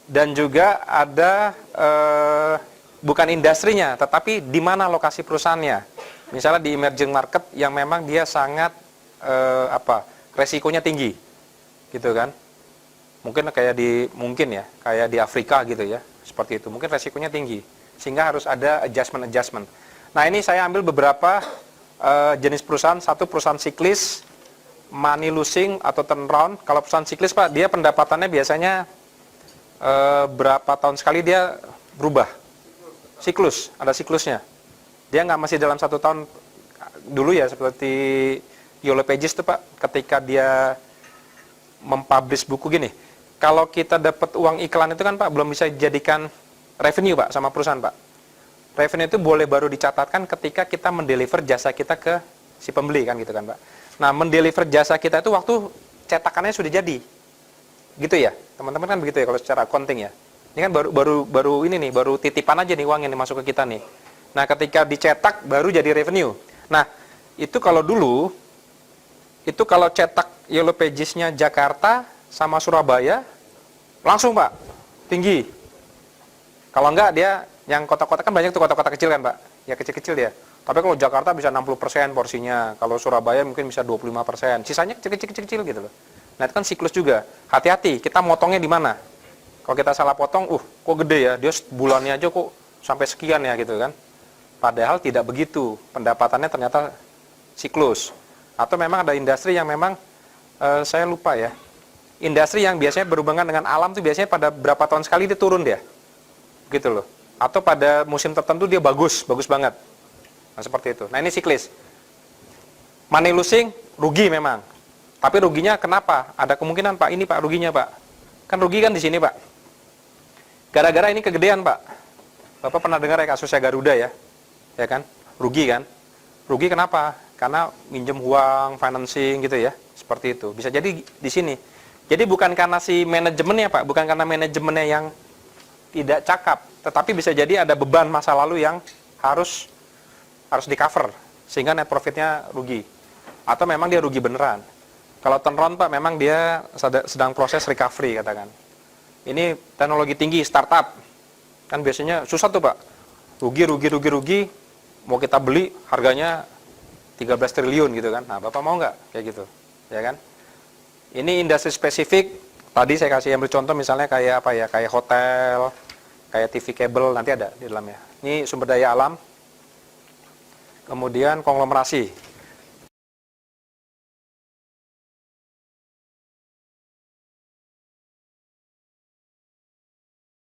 dan juga ada bukan industrinya, tetapi di mana lokasi perusahaannya. Misalnya di emerging market yang memang dia sangat resikonya tinggi, gitu kan? Mungkin kayak di Afrika gitu ya, seperti itu. Mungkin resikonya tinggi, sehingga harus ada adjustment. Nah, ini saya ambil beberapa jenis perusahaan. Satu perusahaan siklis, money losing atau turnaround. Kalau perusahaan siklis Pak, dia pendapatannya biasanya berapa tahun sekali dia berubah. Siklus, ada siklusnya. Dia nggak masih dalam 1 tahun dulu ya, seperti Yellow Pages itu Pak, ketika dia mempublish buku gini. Kalau kita dapat uang iklan itu kan Pak, belum bisa dijadikan revenue Pak sama perusahaan Pak. Revenue itu boleh baru dicatatkan ketika kita mendeliver jasa kita ke si pembeli kan gitu kan Pak. Nah, mendeliver jasa kita itu waktu cetakannya sudah jadi. Gitu ya. Teman-teman kan begitu ya kalau secara accounting ya. Ini kan baru titipan aja nih uang yang masuk ke kita nih. Nah, ketika dicetak baru jadi revenue. Nah, itu kalau dulu kalau cetak Yellow Pages-nya Jakarta sama Surabaya langsung Pak, tinggi. Kalau enggak dia yang kota-kota kan banyak tuh kota-kota kecil kan Pak. Ya kecil-kecil dia. Tapi kalau Jakarta bisa 60% porsinya, kalau Surabaya mungkin bisa 25%. Sisanya kecil-kecil gitu loh. Nah, itu kan siklus juga. Hati-hati, kita motongnya di mana? Kalau kita salah potong, kok gede ya? Dia bulannya aja kok sampai sekian ya gitu kan. Padahal tidak begitu. Pendapatannya ternyata siklus. Atau memang ada industri yang memang saya lupa ya. Industri yang biasanya berhubungan dengan alam tuh biasanya pada berapa tahun sekali dia turun dia. Gitu loh. Atau pada musim tertentu dia bagus banget. Nah, seperti itu. Nah, ini siklis. Money losing, rugi memang. Tapi ruginya kenapa? Ada kemungkinan Pak, ini Pak ruginya Pak. Kan rugi kan di sini Pak. Gara-gara ini kegedean Pak. Bapak pernah dengar ya kasusnya Garuda ya? Ya kan? Rugi kan? Rugi kenapa? Karena minjem uang, financing gitu ya. Seperti itu. Bisa jadi di sini. Jadi bukan karena si manajemennya Pak, bukan karena manajemennya yang tidak cakap, tetapi bisa jadi ada beban masa lalu yang harus di cover sehingga net profitnya rugi. Atau memang dia rugi beneran. Kalau turnaround Pak, memang dia sedang proses recovery katakan. Ini teknologi tinggi, startup. Kan biasanya susah tuh Pak. Rugi. Mau kita beli harganya 13 triliun gitu kan. Nah, Bapak mau nggak kayak gitu? Ya kan? Ini industri spesifik. Tadi saya kasih ambil contoh misalnya kayak apa ya? Kayak hotel, kayak TV kabel, nanti ada di dalamnya. Ini sumber daya alam. Kemudian konglomerasi.